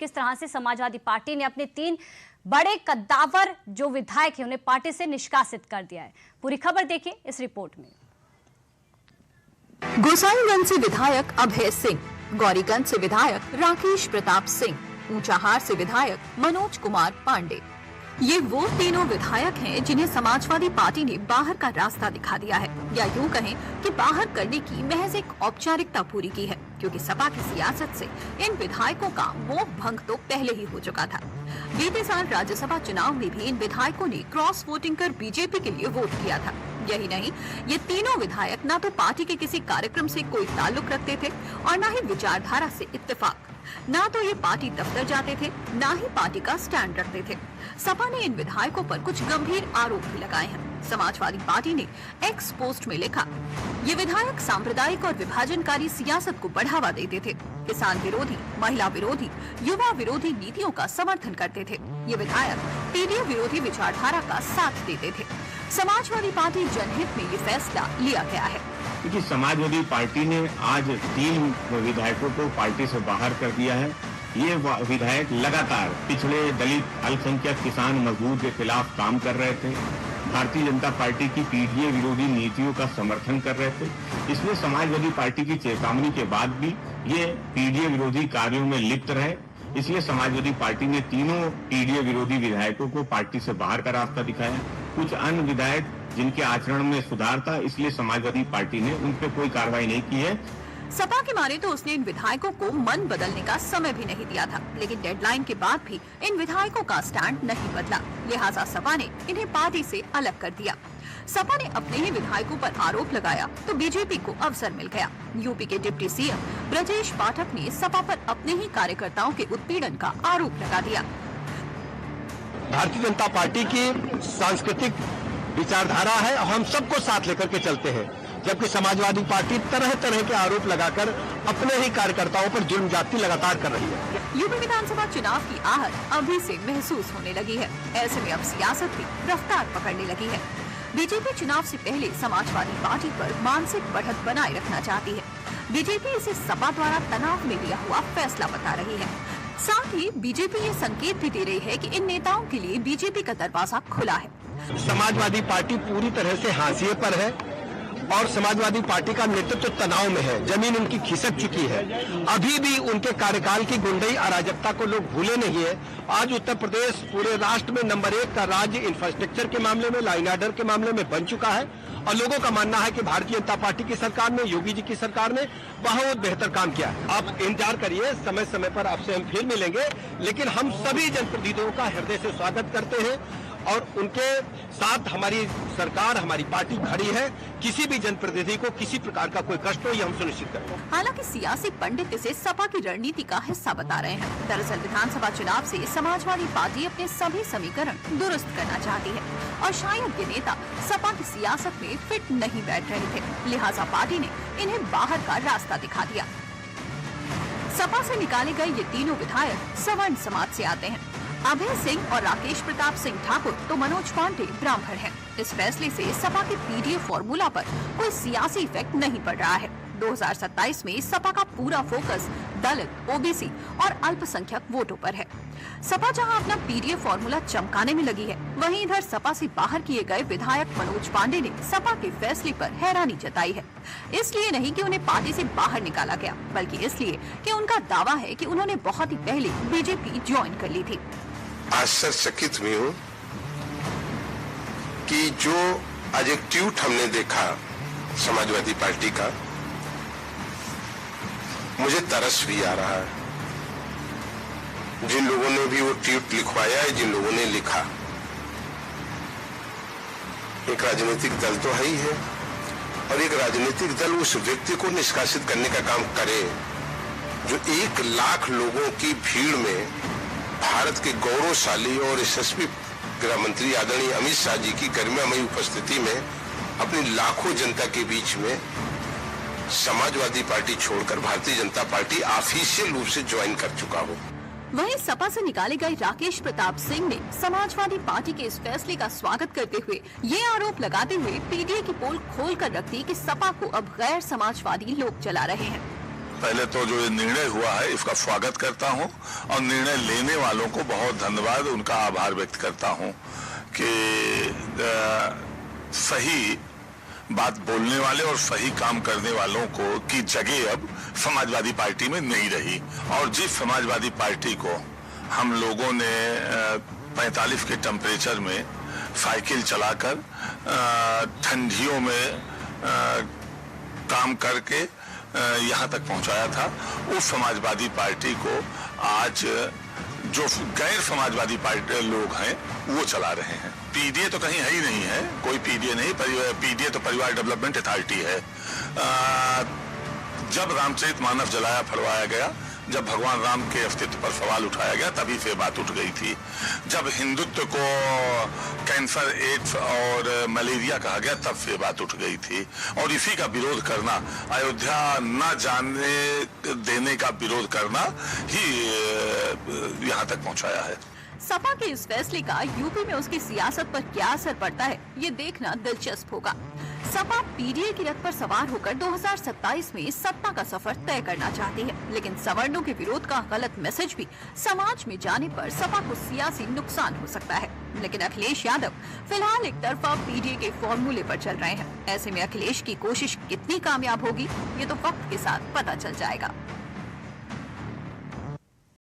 किस तरह से समाजवादी पार्टी ने अपने 3 बड़े कद्दावर जो विधायक हैं उन्हें पार्टी से निष्कासित कर दिया है। पूरी खबर देखिए इस रिपोर्ट में। गोसाईगंज से विधायक अभय सिंह, गौरीगंज से विधायक राकेश प्रताप सिंह, ऊंचाहार से विधायक मनोज कुमार पांडे। ये वो तीनों विधायक हैं जिन्हें समाजवादी पार्टी ने बाहर का रास्ता दिखा दिया है, या यूं कहें कि बाहर करने की महज एक औपचारिकता पूरी की है, क्योंकि सपा की सियासत से इन विधायकों का मोह भंग तो पहले ही हो चुका था। बीते साल राज्यसभा चुनाव में भी इन विधायकों ने क्रॉस वोटिंग कर बीजेपी के लिए वोट किया था। यही नहीं, ये तीनों विधायक न तो पार्टी के किसी कार्यक्रम से कोई ताल्लुक रखते थे और न ही विचारधारा से इत्तेफाक। ना तो ये पार्टी दफ्तर जाते थे, ना ही पार्टी का स्टैंड रखते थे। सपा ने इन विधायकों पर कुछ गंभीर आरोप भी लगाए हैं। समाजवादी पार्टी ने एक्स पोस्ट में लिखा, ये विधायक सांप्रदायिक और विभाजनकारी सियासत को बढ़ावा देते थे, किसान विरोधी, महिला विरोधी, युवा विरोधी नीतियों का समर्थन करते थे। ये विधायक पीडीए विरोधी विचारधारा का साथ देते थे। समाजवादी पार्टी जनहित में ये फैसला लिया गया है। क्योंकि समाजवादी पार्टी ने आज 3 विधायकों को पार्टी से बाहर कर दिया है। ये विधायक लगातार पिछड़े, दलित, अल्पसंख्यक, किसान, मजदूर के खिलाफ काम कर रहे थे। भारतीय जनता पार्टी की पीडीए विरोधी नीतियों का समर्थन कर रहे थे। इसलिए समाजवादी पार्टी की चेतावनी के बाद भी ये पीडीए विरोधी कार्यों में लिप्त रहे। इसलिए समाजवादी पार्टी ने तीनों पीडीए विरोधी विधायकों को पार्टी से बाहर का रास्ता दिखाया। कुछ अन्य विधायक जिनके आचरण में सुधार था, इसलिए समाजवादी पार्टी ने उन पर कोई कार्रवाई नहीं की है। सपा के माने तो उसने इन विधायकों को मन बदलने का समय भी नहीं दिया था, लेकिन डेडलाइन के बाद भी इन विधायकों का स्टैंड नहीं बदला। लिहाजा सपा ने इन्हें पार्टी से अलग कर दिया। सपा ने अपने ही विधायकों पर आरोप लगाया तो बीजेपी को अवसर मिल गया। यूपी के डिप्टी सीएम ब्रजेश पाठक ने सपा पर अपने ही कार्यकर्ताओं के उत्पीड़न का आरोप लगा दिया। भारतीय जनता पार्टी की सांस्कृतिक विचारधारा है और हम सबको साथ लेकर के चलते हैं, जबकि समाजवादी पार्टी तरह तरह के आरोप लगाकर अपने ही कार्यकर्ताओं पर जुर्म ज्यादती लगातार कर रही है। यूपी विधानसभा चुनाव की आहट अभी से महसूस होने लगी है। ऐसे में अब सियासत भी रफ्तार पकड़ने लगी है। बीजेपी चुनाव से पहले समाजवादी पार्टी पर मानसिक बढ़त बनाए रखना चाहती है। बीजेपी इसे सपा द्वारा तनाव में लिया हुआ फैसला बता रही है। साथ ही बीजेपी ये संकेत भी दे रही है कि इन नेताओं के लिए बीजेपी का दरवाजा खुला है। समाजवादी पार्टी पूरी तरह से हाशिए पर है और समाजवादी पार्टी का नेतृत्व तनाव में है। जमीन उनकी खिसक चुकी है। अभी भी उनके कार्यकाल की गुंडई अराजकता को लोग भूले नहीं है। आज उत्तर प्रदेश पूरे राष्ट्र में नंबर 1 का राज्य इंफ्रास्ट्रक्चर के मामले में, लाइन ऑर्डर के मामले में बन चुका है और लोगों का मानना है कि भारतीय जनता पार्टी की सरकार ने, योगी जी की सरकार ने बहुत बेहतर काम किया है। आप इंतजार करिए, समय समय पर आपसे हम फिर मिलेंगे, लेकिन हम सभी जनप्रतिनिधियों का हृदय से स्वागत करते हैं और उनके साथ हमारी सरकार, हमारी पार्टी खड़ी है। किसी भी जनप्रतिनिधि को किसी प्रकार का कोई कष्ट हो, ये हम सुनिश्चित करेंगे। हालांकि सियासी पंडित इसे सपा की रणनीति का हिस्सा बता रहे हैं। दरअसल विधानसभा चुनाव से समाजवादी पार्टी अपने सभी समीकरण दुरुस्त करना चाहती है और शायद ये नेता सपा की सियासत में फिट नहीं बैठ रहे थे। लिहाजा पार्टी ने इन्हें बाहर का रास्ता दिखा दिया। सपा से निकाले गए ये तीनों विधायक सवर्ण समाज से आते हैं। अभय सिंह और राकेश प्रताप सिंह ठाकुर तो मनोज पांडे ब्राह्मण हैं। इस फैसले से सपा के पीडीए फॉर्मूला पर कोई सियासी इफेक्ट नहीं पड़ रहा है। 2027 में सपा का पूरा फोकस दलित, ओबीसी और अल्पसंख्यक वोटों पर है। सपा जहां अपना पीडीए फॉर्मूला चमकाने में लगी है, वहीं इधर सपा से बाहर किए गए विधायक मनोज पांडे ने सपा के फैसले पर हैरानी जताई है। इसलिए नहीं कि उन्हें पार्टी से बाहर निकाला गया, बल्कि इसलिए कि उनका दावा है कि उन्होंने बहुत ही पहले बीजेपी ज्वाइन कर ली थी। आश्चर्यचकित हुई हूँ कि जो आज एक ट्वीट हमने देखा समाजवादी पार्टी का, मुझे तरस भी आ रहा है। जिन लोगों ने भी वो ट्वीट लिखवाया है, जिन लोगों ने लिखा, एक राजनीतिक दल तो है ही है और एक राजनीतिक दल उस व्यक्ति को निष्कासित करने का काम करे जो 1 लाख लोगों की भीड़ में भारत के गौरवशाली और यशस्वी गृह मंत्री आदरणीय अमित शाह जी की गरिमामयी उपस्थिति में अपनी लाखों जनता के बीच में समाजवादी पार्टी छोड़कर भारतीय जनता पार्टी ऑफिशियल रूप से ज्वाइन कर चुका हो। वहीं सपा से निकाले गए राकेश प्रताप सिंह ने समाजवादी पार्टी के इस फैसले का स्वागत करते हुए ये आरोप लगाते हुए पीडीए की पोल खोल कर रख दी कि सपा को अब गैर समाजवादी लोग चला रहे हैं। पहले तो जो ये निर्णय हुआ है इसका स्वागत करता हूं और निर्णय लेने वालों को बहुत धन्यवाद, उनका आभार व्यक्त करता हूं कि सही बात बोलने वाले और सही काम करने वालों को की जगह अब समाजवादी पार्टी में नहीं रही। और जिस समाजवादी पार्टी को हम लोगों ने 45 के टेम्परेचर में साइकिल चलाकर ठंडियों में काम करके यहाँ तक पहुंचाया था, उस समाजवादी पार्टी को आज जो गैर समाजवादी पार्टी लोग हैं वो चला रहे हैं। पीडीए तो कहीं है ही नहीं है, कोई पीडीए नहीं, पीडीए तो परिवार डेवलपमेंट अथॉरिटी है। जब रामचरितमानस जलाया फड़वाया गया, जब भगवान राम के अस्तित्व पर सवाल उठाया गया, तभी से बात उठ गई थी। जब हिंदुत्व को कैंसर, एड्स और मलेरिया कहा गया, तब से बात उठ गई थी। और इसी का विरोध करना, अयोध्या न जाने देने का विरोध करना ही यहाँ तक पहुँचाया है। सपा के इस फैसले का यूपी में उसकी सियासत पर क्या असर पड़ता है, ये देखना दिलचस्प होगा। सपा पीडीए की रथ पर सवार होकर 2027 में सत्ता का सफर तय करना चाहती है, लेकिन सवर्णों के विरोध का गलत मैसेज भी समाज में जाने पर सपा को सियासी नुकसान हो सकता है। लेकिन अखिलेश यादव फिलहाल एक तरफा पीडीए के फॉर्मूले पर चल रहे हैं। ऐसे में अखिलेश की कोशिश कितनी कामयाब होगी, ये तो वक्त के साथ पता चल जाएगा।